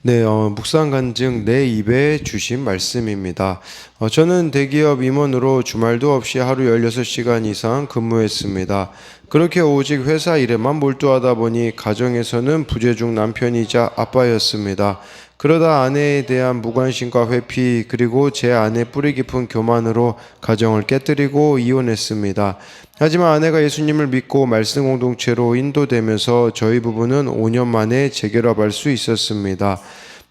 네, 묵상 간증 내 입에 주신 말씀입니다. 저는 대기업 임원으로 주말도 없이 하루 16시간 이상 근무했습니다. 그렇게 오직 회사 일에만 몰두하다 보니 가정에서는 부재중 남편이자 아빠였습니다. 그러다 아내에 대한 무관심과 회피, 그리고 제 아내 뿌리 깊은 교만으로 가정을 깨뜨리고 이혼했습니다. 하지만 아내가 예수님을 믿고 말씀 공동체로 인도되면서 저희 부부는 5년 만에 재결합할 수 있었습니다.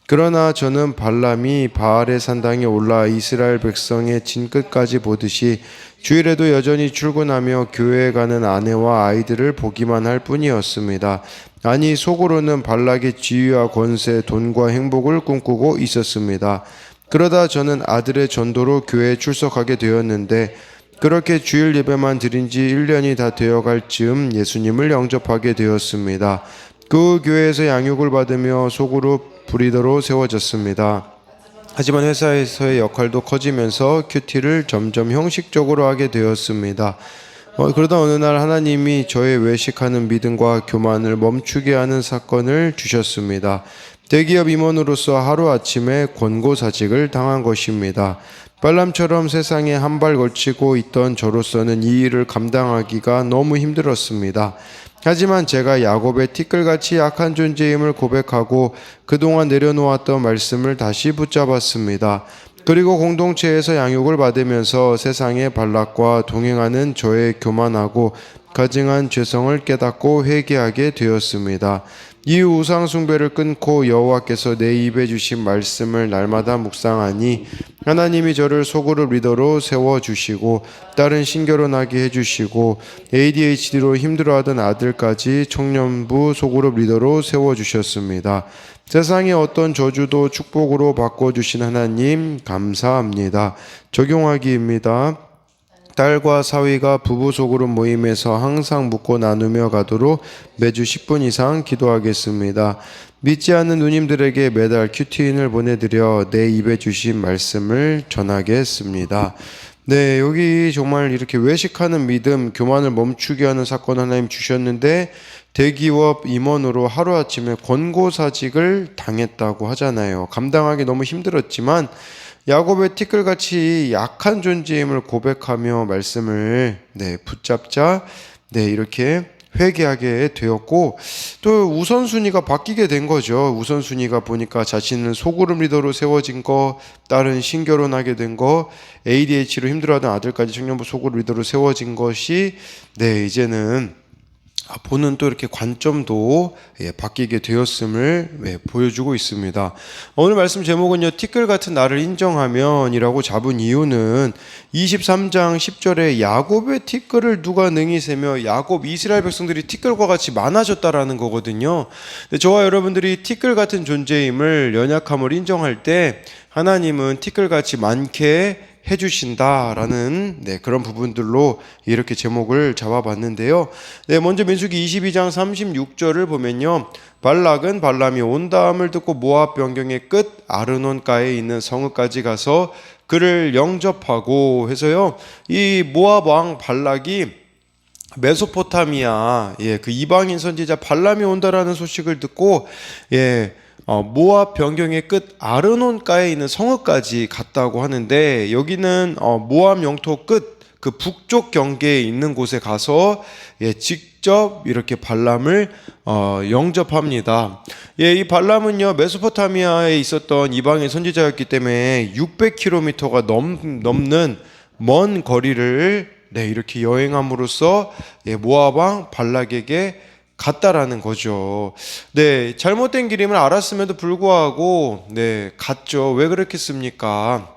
그러나 저는 발람이 바알의 산당에 올라 이스라엘 백성의 진끝까지 보듯이 주일에도 여전히 출근하며 교회에 가는 아내와 아이들을 보기만 할 뿐이었습니다. 아니, 속으로는 발락의 지위와 권세, 돈과 행복을 꿈꾸고 있었습니다. 그러다 저는 아들의 전도로 교회에 출석하게 되었는데, 그렇게 주일 예배만 드린 지 1년이 다 되어갈 즈음 예수님을 영접하게 되었습니다. 그 교회에서 양육을 받으며 소그룹 브리더로 세워졌습니다. 하지만 회사에서의 역할도 커지면서 큐티를 점점 형식적으로 하게 되었습니다. 그러다 어느 날 하나님이 저의 외식하는 믿음과 교만을 멈추게 하는 사건을 주셨습니다. 대기업 임원으로서 하루아침에 권고사직을 당한 것입니다. 발람처럼 세상에 한 발 걸치고 있던 저로서는 이 일을 감당하기가 너무 힘들었습니다. 하지만 제가 야곱의 티끌같이 약한 존재임을 고백하고 그동안 내려놓았던 말씀을 다시 붙잡았습니다. 그리고 공동체에서 양육을 받으면서 세상의 발락과 동행하는 저의 교만하고 가증한 죄성을 깨닫고 회개하게 되었습니다. 이 우상 숭배를 끊고 여호와께서 내 입에 주신 말씀을 날마다 묵상하니 하나님이 저를 소그룹 리더로 세워주시고 딸은 신결혼하게 해주시고 ADHD로 힘들어하던 아들까지 청년부 소그룹 리더로 세워주셨습니다. 세상의 어떤 저주도 축복으로 바꿔주신 하나님 감사합니다. 적용하기입니다. 딸과 사위가 부부 소그룹 모임에서 항상 묻고 나누며 가도록 매주 10분 이상 기도하겠습니다. 믿지 않는 누님들에게 매달 큐티인을 보내드려 내 입에 주신 말씀을 전하겠습니다. 네, 여기 정말 이렇게 외식하는 믿음, 교만을 멈추게 하는 사건 하나님 주셨는데 대기업 임원으로 하루아침에 권고사직을 당했다고 하잖아요. 감당하기 너무 힘들었지만 야곱의 티끌같이 약한 존재임을 고백하며 말씀을 붙잡자 이렇게 회개하게 되었고, 또 우선순위가 바뀌게 된 거죠. 우선순위가 보니까 자신은 소그룹 리더로 세워진 거, 딸은 신결혼하게 된 거, ADHD로 힘들어하던 아들까지 청년부 소그룹 리더로 세워진 것이 이제는 보는 또 이렇게 관점도 바뀌게 되었음을 보여주고 있습니다. 오늘 말씀 제목은요, 티끌 같은 나를 인정하면 이라고 잡은 이유는 23장 10절에 야곱의 티끌을 누가 능히 세며 야곱 이스라엘 백성들이 티끌과 같이 많아졌다라는 거거든요. 근데 저와 여러분들이 티끌 같은 존재임을, 연약함을 인정할 때 하나님은 티끌같이 많게 해주신다라는 그런 부분들로 이렇게 제목을 잡아봤는데요. 먼저 민수기 22장 36절을 보면요, 발락은 발람이 온다함을 듣고 모압 변경의 끝 아르논가에 있는 성읍까지 가서 그를 영접하고 해서요, 이 모압 왕 발락이 메소포타미아 그 이방인 선지자 발람이 온다라는 소식을 듣고 모압 변경의 끝 아르논가에 있는 성읍까지 갔다고 하는데, 여기는 모압 영토 끝 그 북쪽 경계에 있는 곳에 가서 직접 이렇게 발람을 영접합니다. 이 발람은요, 메소포타미아에 있었던 이방인 선지자였기 때문에 600km가 넘는 먼 거리를 이렇게 여행함으로써 모압 왕 발락에게 갔다라는 거죠. 잘못된 길임을 알았음에도 불구하고 갔죠. 왜 그렇겠습니까?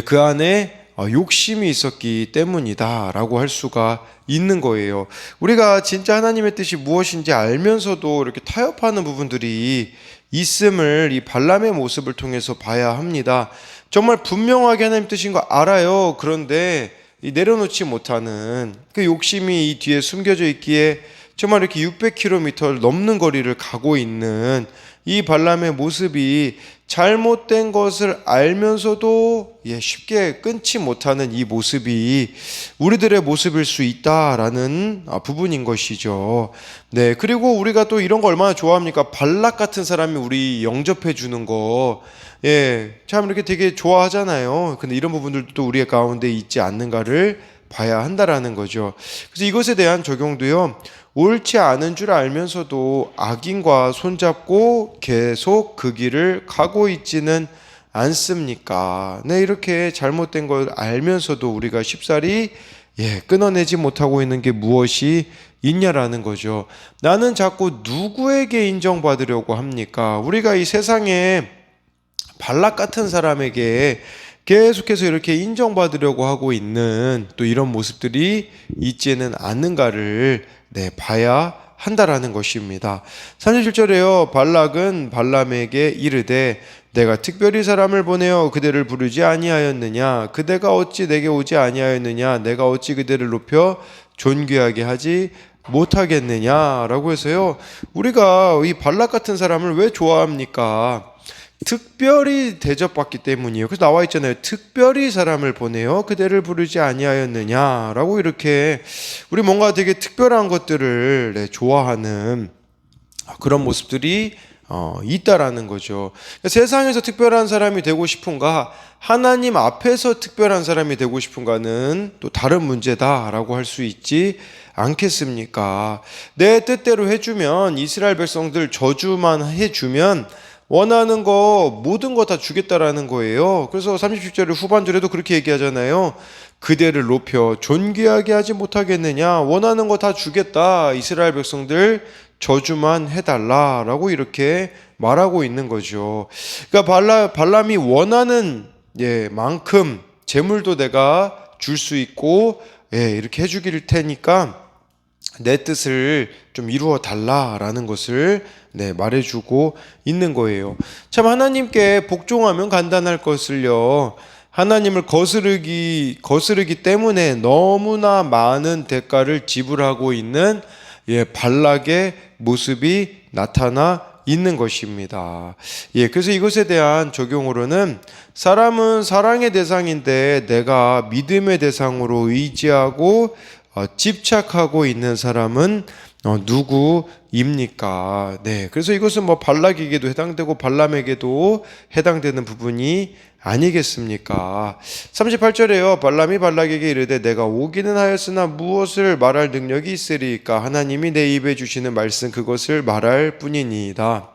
그 안에 욕심이 있었기 때문이다라고 할 수가 있는 거예요. 우리가 진짜 하나님의 뜻이 무엇인지 알면서도 이렇게 타협하는 부분들이 있음을 이 발람의 모습을 통해서 봐야 합니다. 정말 분명하게 하나님 뜻인 거 알아요. 그런데 내려놓지 못하는 그 욕심이 이 뒤에 숨겨져 있기에 정말 이렇게 600km를 넘는 거리를 가고 있는 이 발람의 모습이 잘못된 것을 알면서도 쉽게 끊지 못하는 이 모습이 우리들의 모습일 수 있다라는 부분인 것이죠. 네, 그리고 우리가 또 이런 거 얼마나 좋아합니까? 발락 같은 사람이 우리 영접해 주는 거, 참 이렇게 되게 좋아하잖아요. 근데 이런 부분들도 또 우리의 가운데 있지 않는가를 봐야 한다라는 거죠. 그래서 이것에 대한 적용도요, 옳지 않은 줄 알면서도 악인과 손잡고 계속 그 길을 가고 있지는 않습니까? 네, 이렇게 잘못된 걸 알면서도 우리가 쉽사리 끊어내지 못하고 있는 게 무엇이 있냐라는 거죠. 나는 자꾸 누구에게 인정받으려고 합니까? 우리가 이 세상에 발락 같은 사람에게 계속해서 이렇게 인정받으려고 하고 있는 또 이런 모습들이 있지는 않는가를 봐야 한다라는 것입니다. 37절에요. 발락은 발람에게 이르되 내가 특별히 사람을 보내어 그대를 부르지 아니하였느냐? 그대가 어찌 내게 오지 아니하였느냐? 내가 어찌 그대를 높여 존귀하게 하지 못하겠느냐라고 해서요. 우리가 이 발락 같은 사람을 왜 좋아합니까? 특별히 대접받기 때문이에요. 그래서 나와 있잖아요. 특별히 사람을 보내어 그대를 부르지 아니하였느냐라고 이렇게 우리 뭔가 되게 특별한 것들을 좋아하는 그런 모습들이 있다라는 거죠. 그러니까 세상에서 특별한 사람이 되고 싶은가, 하나님 앞에서 특별한 사람이 되고 싶은가는 또 다른 문제다라고 할 수 있지 않겠습니까? 내 뜻대로 해주면, 이스라엘 백성들 저주만 해주면 원하는 거 모든 거 다 주겠다라는 거예요. 그래서 37절 후반절에도 그렇게 얘기하잖아요. 그대를 높여 존귀하게 하지 못하겠느냐? 원하는 거 다 주겠다. 이스라엘 백성들 저주만 해달라라고 이렇게 말하고 있는 거죠. 그러니까 발람이 원하는 만큼 재물도 내가 줄 수 있고 이렇게 해주길 테니까 내 뜻을 좀 이루어 달라라는 것을 말해주고 있는 거예요. 참 하나님께 복종하면 간단할 것을요, 하나님을 거스르기 때문에 너무나 많은 대가를 지불하고 있는 발락의 모습이 나타나 있는 것입니다. 그래서 이것에 대한 적용으로는 사람은 사랑의 대상인데 내가 믿음의 대상으로 의지하고 집착하고 있는 사람은 누구입니까? 그래서 이것은 발락에게도 해당되고 발람에게도 해당되는 부분이 아니겠습니까? 38절에요. 발람이 발락에게 이르되 내가 오기는 하였으나 무엇을 말할 능력이 있으리까? 하나님이 내 입에 주시는 말씀 그것을 말할 뿐이니이다.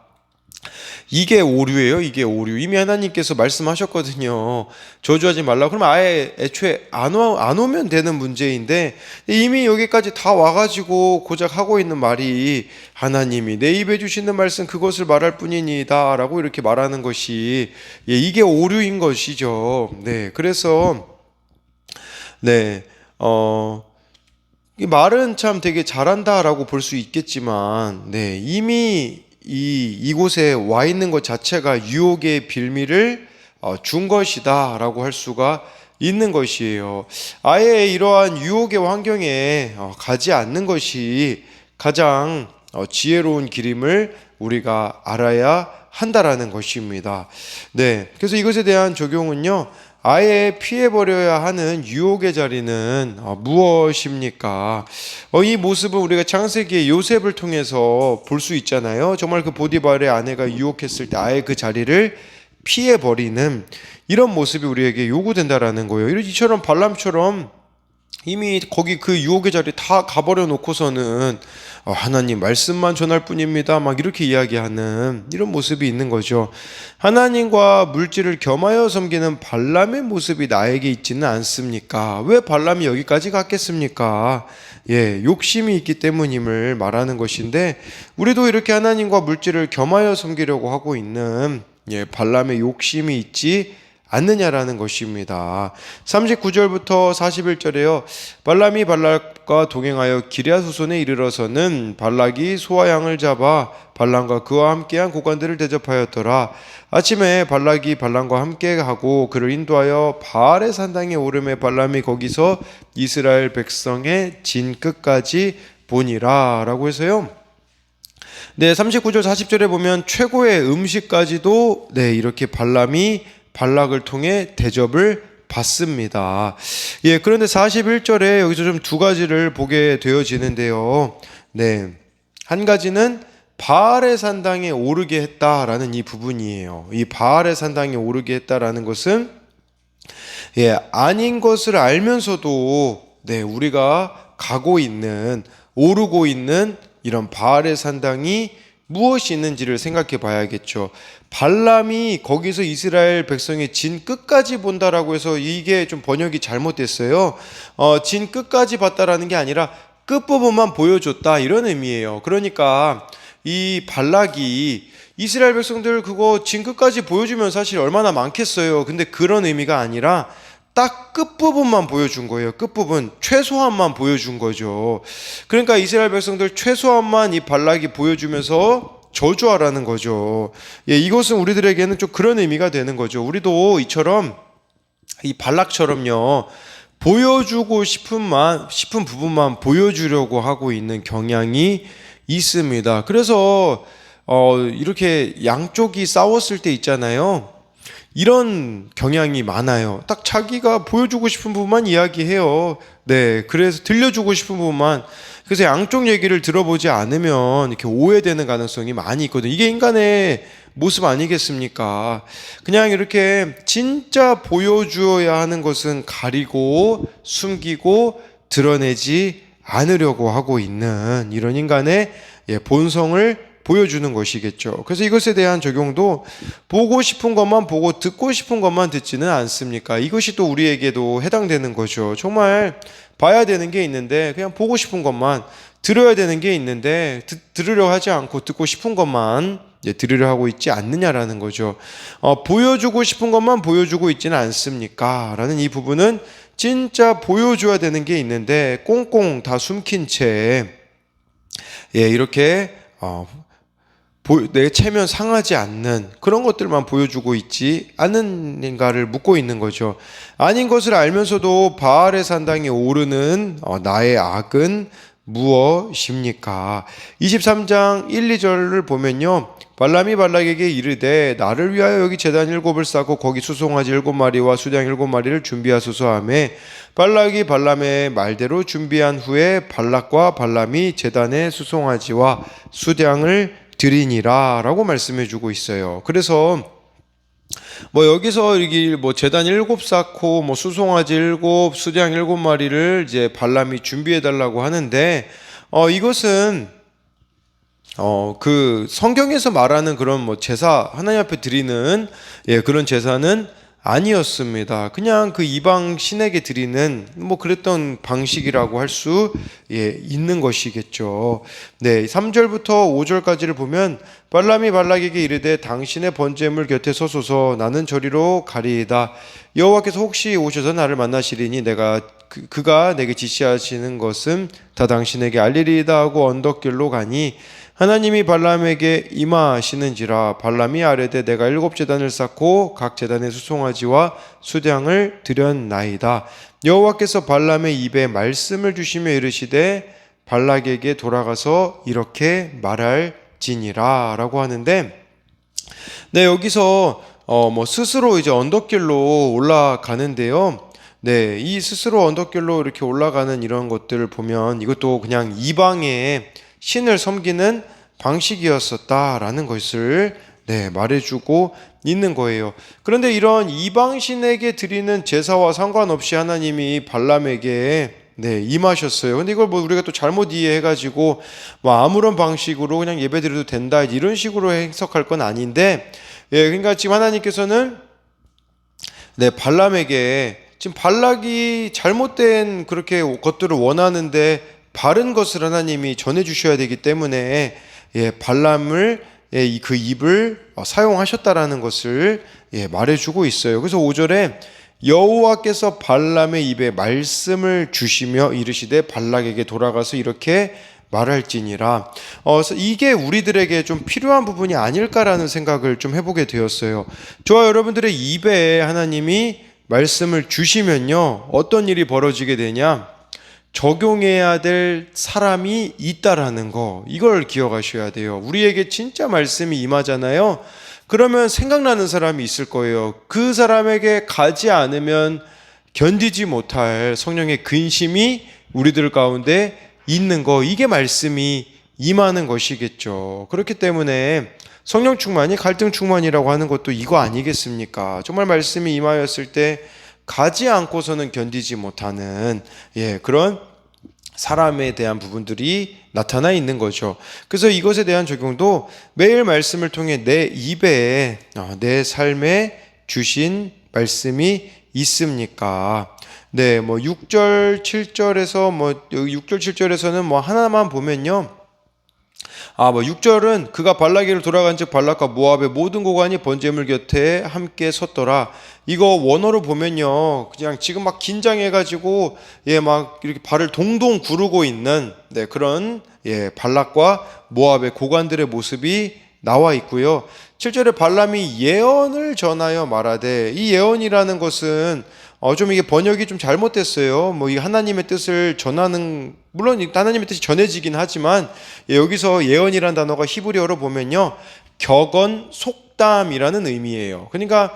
이게 오류예요. 이게 오류. 이미 하나님께서 말씀하셨거든요. 저주하지 말라. 그러면 아예 애초에 안 오면 되는 문제인데 이미 여기까지 다 와가지고 고작 하고 있는 말이 하나님이 내 입에 주시는 말씀 그것을 말할 뿐이니이다 라고 이렇게 말하는 것이 이게 오류인 것이죠. 그래서 이 말은 참 되게 잘한다라고 볼 수 있겠지만 이미 이곳에 와 있는 것 자체가 유혹의 빌미를 준 것이다 라고 할 수가 있는 것이에요. 아예 이러한 유혹의 환경에 가지 않는 것이 가장 지혜로운 길임을 우리가 알아야 한다라는 것입니다. 그래서 이것에 대한 적용은요, 아예 피해버려야 하는 유혹의 자리는 무엇입니까? 이 모습은 우리가 창세기의 요셉을 통해서 볼 수 있잖아요. 정말 그 보디발의 아내가 유혹했을 때 아예 그 자리를 피해버리는 이런 모습이 우리에게 요구된다라는 거예요. 이처럼 발람처럼 이미 거기 그 유혹의 자리 다 가버려 놓고서는 하나님 말씀만 전할 뿐입니다 막 이렇게 이야기하는 이런 모습이 있는 거죠. 하나님과 물질을 겸하여 섬기는 발람의 모습이 나에게 있지는 않습니까? 왜 발람이 여기까지 갔겠습니까? 욕심이 있기 때문임을 말하는 것인데, 우리도 이렇게 하나님과 물질을 겸하여 섬기려고 하고 있는 발람의 욕심이 있지 않느냐라는 것입니다. 39절부터 41절에요. 발람이 발락과 동행하여 기럇 후손에 이르러서는 발락이 소와 양을 잡아 발람과 그와 함께한 고관들을 대접하였더라. 아침에 발락이 발람과 함께하고 그를 인도하여 바알의 산당에 오르매 발람이 거기서 이스라엘 백성의 진 끝까지 보니라 라고 해서요. 네, 39절 40절에 보면 최고의 음식까지도 네, 이렇게 발람이 발락을 통해 대접을 받습니다. 예, 그런데 41절에 여기서 좀 두 가지를 보게 되어지는데요. 네, 한 가지는 바알의 산당에 오르게 했다라는 이 부분이에요. 이 바알의 산당에 오르게 했다라는 것은 예, 아닌 것을 알면서도 네, 우리가 가고 있는 오르고 있는 이런 바알의 산당이 무엇이 있는지를 생각해 봐야겠죠. 발람이 거기서 이스라엘 백성의 진 끝까지 본다라고 해서 이게 좀 번역이 잘못됐어요. 진 끝까지 봤다라는 게 아니라 끝부분만 보여줬다 이런 의미예요. 그러니까 이 발락이 이스라엘 백성들 그거 진 끝까지 보여주면 사실 얼마나 많겠어요. 근데 그런 의미가 아니라 딱 끝부분만 보여준 거예요. 끝부분 최소한만 보여준 거죠. 그러니까 이스라엘 백성들 최소한만 이 발락이 보여주면서 저주하라는 거죠. 예, 이것은 우리들에게는 좀 그런 의미가 되는 거죠. 우리도 이처럼 이 발락처럼요, 보여주고 싶은 부분만 보여주려고 하고 있는 경향이 있습니다. 그래서 이렇게 양쪽이 싸웠을 때 있잖아요. 이런 경향이 많아요. 딱 자기가 보여주고 싶은 부분만 이야기해요. 네, 그래서 들려주고 싶은 부분만. 그래서 양쪽 얘기를 들어보지 않으면 이렇게 오해되는 가능성이 많이 있거든요. 이게 인간의 모습 아니겠습니까? 그냥 이렇게 진짜 보여주어야 하는 것은 가리고 숨기고 드러내지 않으려고 하고 있는 이런 인간의 본성을 보여주는 것이겠죠. 그래서 이것에 대한 적용도 보고 싶은 것만 보고 듣고 싶은 것만 듣지는 않습니까? 이것이 또 우리에게도 해당되는 거죠. 정말 봐야 되는 게 있는데 그냥 보고 싶은 것만, 들어야 되는 게 있는데 들으려 하지 않고 듣고 싶은 것만 들으려 하고 있지 않느냐라는 거죠. 보여주고 싶은 것만 보여주고 있지는 않습니까? 라는 이 부분은 진짜 보여줘야 되는 게 있는데 꽁꽁 다 숨긴 채 이렇게 내 체면 상하지 않는 그런 것들만 보여주고 있지 않는가를 묻고 있는 거죠. 아닌 것을 알면서도 바알의 산당에 오르는 나의 악은 무엇입니까? 23장 1, 2절을 보면요, 발람이 발락에게 이르되 나를 위하여 여기 제단 7을 쌓고 거기 수송아지 7마리와 수장 7마리를 준비하소서 하며 발락이 발람의 말대로 준비한 후에 발락과 발람이 제단에 수송아지와 수장을 드리니라 라고 말씀해 주고 있어요. 그래서 여기서 이게 제단 7 쌓고 수송아지 7, 수장 7마리를 이제 발람이 준비해 달라고 하는데 이것은 그 성경에서 말하는 그런 제사 하나님 앞에 드리는 그런 제사는 아니었습니다. 그냥 그 이방 신에게 드리는 그랬던 방식이라고 할 수 있는 것이겠죠. 네, 3절부터 5절까지를 보면 발람이 발락에게 이르되 당신의 번제물 곁에 서소서 나는 저리로 가리이다. 여호와께서 혹시 오셔서 나를 만나시리니 그가 내게 지시하시는 것은 다 당신에게 알리리이다 하고 언덕길로 가니 하나님이 발람에게 임하시는지라. 발람이 아뢰되 내가 7제단을 쌓고 각 제단에 수송아지와 수장을 드렸나이다. 여호와께서 발람의 입에 말씀을 주시며 이르시되 발락에게 돌아가서 이렇게 말할지니라 라고 하는데, 네, 여기서 스스로 이제 언덕길로 올라가는데요. 네, 이 스스로 언덕길로 이렇게 올라가는 이런 것들을 보면 이것도 그냥 이방의 신을 섬기는 방식이었었다라는 것을 말해주고 있는 거예요. 그런데 이런 이방신에게 드리는 제사와 상관없이 하나님이 발람에게 임하셨어요. 근데 이걸 우리가 또 잘못 이해해가지고 아무런 방식으로 그냥 예배드려도 된다 이런 식으로 해석할 건 아닌데, 그러니까 지금 하나님께서는 발람에게 지금 발락이 잘못된 그렇게 것들을 원하는데 바른 것을 하나님이 전해주셔야 되기 때문에 발람을 그 입을 사용하셨다라는 것을 말해주고 있어요. 그래서 5절에 여호와께서 발람의 입에 말씀을 주시며 이르시되 발락에게 돌아가서 이렇게 말할지니라. 이게 우리들에게 좀 필요한 부분이 아닐까라는 생각을 좀 해보게 되었어요. 저와 여러분들의 입에 하나님이 말씀을 주시면요, 어떤 일이 벌어지게 되냐? 적용해야 될 사람이 있다라는 거, 이걸 기억하셔야 돼요. 우리에게 진짜 말씀이 임하잖아요. 그러면 생각나는 사람이 있을 거예요. 그 사람에게 가지 않으면 견디지 못할 성령의 근심이 우리들 가운데 있는 거, 이게 말씀이 임하는 것이겠죠. 그렇기 때문에 성령 충만이 갈등 충만이라고 하는 것도 이거 아니겠습니까? 정말 말씀이 임하였을 때 가지 않고서는 견디지 못하는 그런 사람에 대한 부분들이 나타나 있는 거죠. 그래서 이것에 대한 적용도 매일 말씀을 통해 내 입에 내 삶에 주신 말씀이 있습니까? 네, 6절, 7절에서 6절, 7절에서는 하나만 보면요. 6절은 그가 발락에로 돌아간 즉 발락과 모압의 모든 고관이 번제물 곁에 함께 섰더라. 이거 원어로 보면요, 그냥 지금 막 긴장해가지고 막 이렇게 발을 동동 구르고 있는 그런 발락과 모압의 고관들의 모습이 나와 있고요. 7절에 발람이 예언을 전하여 말하되, 이 예언이라는 것은 좀 이게 번역이 좀 잘못됐어요. 이 하나님의 뜻을 전하는, 물론 하나님의 뜻이 전해지긴 하지만 여기서 예언이라는 단어가 히브리어로 보면요, 격언, 속담이라는 의미예요. 그러니까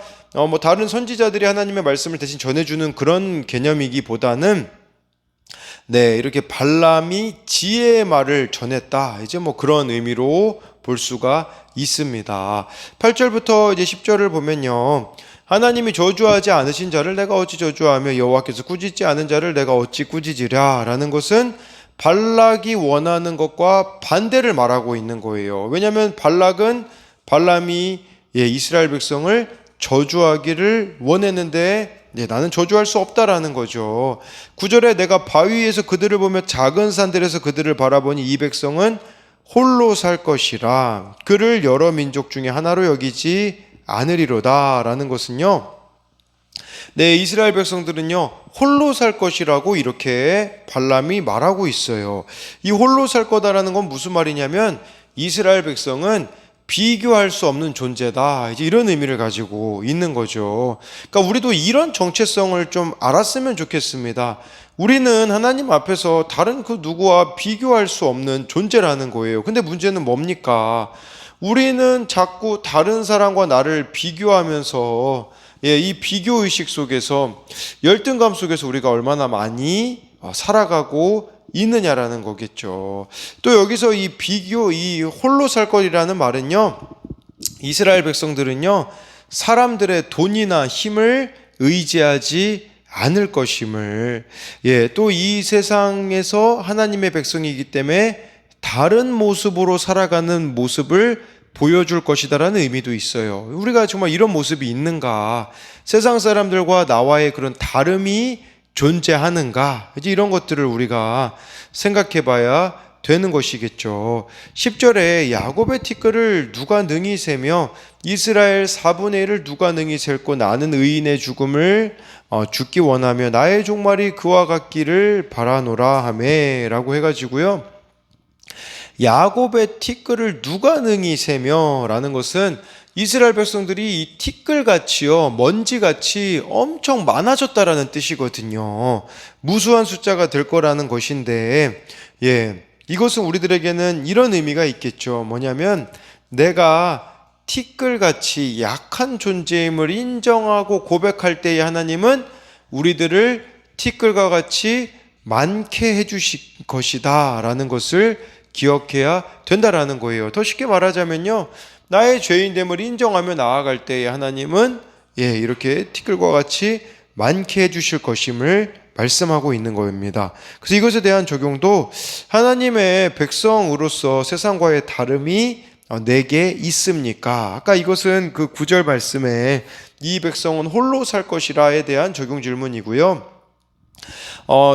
다른 선지자들이 하나님의 말씀을 대신 전해주는 그런 개념이기보다는 이렇게 발람이 지혜의 말을 전했다, 이제 그런 의미로 볼 수가 있습니다. 8절부터 이제 10절을 보면요, 하나님이 저주하지 않으신 자를 내가 어찌 저주하며 여호와께서 꾸짖지 않은 자를 내가 어찌 꾸짖으랴 라는 것은 발락이 원하는 것과 반대를 말하고 있는 거예요. 왜냐하면 발락은 발람이 이스라엘 백성을 저주하기를 원했는데 나는 저주할 수 없다라는 거죠. 9절에 내가 바위에서 그들을 보며 작은 산들에서 그들을 바라보니 이 백성은 홀로 살 것이라 그를 여러 민족 중에 하나로 여기지 않으리로다 라는 것은요, 이스라엘 백성들은요 홀로 살 것이라고 이렇게 발람이 말하고 있어요. 이 홀로 살 거다라는 건 무슨 말이냐면 이스라엘 백성은 비교할 수 없는 존재다, 이제 이런 의미를 가지고 있는 거죠. 그러니까 우리도 이런 정체성을 좀 알았으면 좋겠습니다. 우리는 하나님 앞에서 다른 그 누구와 비교할 수 없는 존재라는 거예요. 근데 문제는 뭡니까? 우리는 자꾸 다른 사람과 나를 비교하면서 이 비교의식 속에서, 열등감 속에서 우리가 얼마나 많이 살아가고 있느냐라는 거겠죠. 또 여기서 이 비교, 이 홀로 살 것이라는 말은요, 이스라엘 백성들은요 사람들의 돈이나 힘을 의지하지 않을 것임을, 또 이 세상에서 하나님의 백성이기 때문에 다른 모습으로 살아가는 모습을 보여줄 것이다라는 의미도 있어요. 우리가 정말 이런 모습이 있는가? 세상 사람들과 나와의 그런 다름이 존재하는가? 이제 이런 것들을 우리가 생각해 봐야 되는 것이겠죠. 10절에 야곱의 티끌을 누가 능히 세며 이스라엘 4분의 1을 누가 능히 셀고 나는 의인의 죽음을 죽기 원하며 나의 종말이 그와 같기를 바라노라 하매 라고 해가지고요, 야곱의 티끌을 누가 능히 세며 라는 것은 이스라엘 백성들이 이 티끌같이요, 먼지같이 엄청 많아졌다라는 뜻이거든요. 무수한 숫자가 될 거라는 것인데, 이것은 우리들에게는 이런 의미가 있겠죠. 뭐냐면 내가 티끌같이 약한 존재임을 인정하고 고백할 때에 하나님은 우리들을 티끌과 같이 많게 해주실 것이다 라는 것을 기억해야 된다라는 거예요. 더 쉽게 말하자면요, 나의 죄인됨을 인정하며 나아갈 때에 하나님은 이렇게 티끌과 같이 많게 해주실 것임을 말씀하고 있는 겁니다. 그래서 이것에 대한 적용도 하나님의 백성으로서 세상과의 다름이 내게 있습니까? 아까 이것은 그 9절 말씀에 이 백성은 홀로 살 것이라에 대한 적용 질문이고요.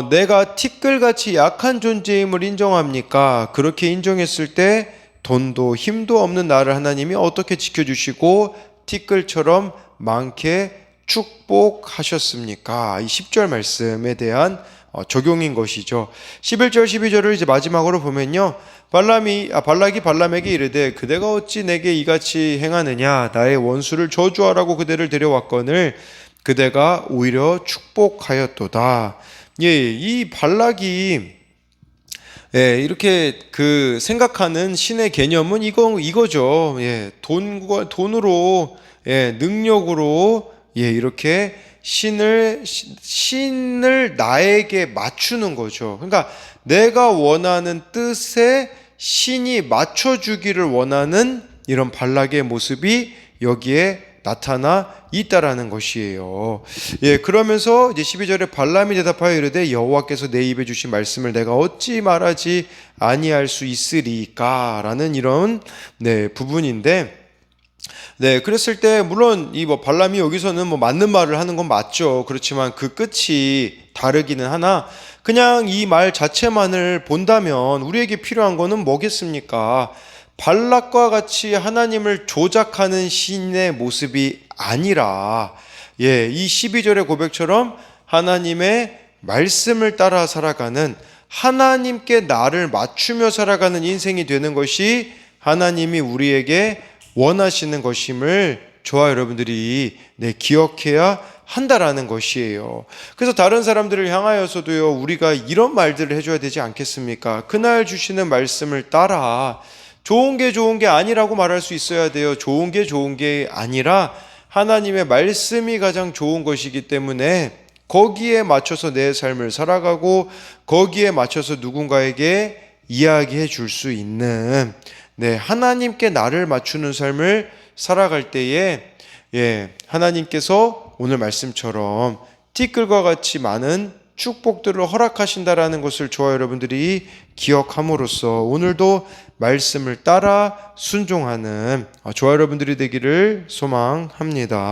내가 티끌같이 약한 존재임을 인정합니까? 그렇게 인정했을 때 돈도 힘도 없는 나를 하나님이 어떻게 지켜주시고 티끌처럼 많게 축복하셨습니까? 이 10절 말씀에 대한 적용인 것이죠. 11절 12절을 이제 마지막으로 보면요, 발락이 발람에게 이르되 그대가 어찌 내게 이같이 행하느냐? 나의 원수를 저주하라고 그대를 데려왔거늘 그대가 오히려 축복하였도다. 예, 이 발락이 예, 이렇게 그 생각하는 신의 개념은 이거죠. 예, 돈으로, 예, 능력으로, 예, 이렇게 신을 나에게 맞추는 거죠. 그러니까 내가 원하는 뜻에 신이 맞춰주기를 원하는 이런 발락의 모습이 여기에 나타나 있다라는 것이에요. 예, 그러면서 이제 12절에 발람이 대답하여 이르되 여호와께서 내 입에 주신 말씀을 내가 어찌 말하지 아니할 수 있으리까라는 이런 네, 부분인데 네, 그랬을 때 물론 이 뭐 발람이 여기서는 뭐 맞는 말을 하는 건 맞죠. 그렇지만 그 끝이 다르기는 하나 그냥 이 말 자체만을 본다면 우리에게 필요한 거는 뭐겠습니까? 발락과 같이 하나님을 조작하는 신의 모습이 아니라 예, 이 12절의 고백처럼 하나님의 말씀을 따라 살아가는 하나님께 나를 맞추며 살아가는 인생이 되는 것이 하나님이 우리에게 원하시는 것임을 저와 여러분들이 기억해야 한다라는 것이에요. 그래서 다른 사람들을 향하여서도요, 우리가 이런 말들을 해줘야 되지 않겠습니까? 그날 주시는 말씀을 따라 좋은 게 아니라고 말할 수 있어야 돼요. 좋은 게 아니라 하나님의 말씀이 가장 좋은 것이기 때문에 거기에 맞춰서 내 삶을 살아가고 거기에 맞춰서 누군가에게 이야기해 줄 수 있는 하나님께 나를 맞추는 삶을 살아갈 때에 하나님께서 오늘 말씀처럼 티끌과 같이 많은 축복들을 허락하신다라는 것을 저와 여러분들이 기억함으로써 오늘도 말씀을 따라 순종하는 저와 여러분들이 되기를 소망합니다.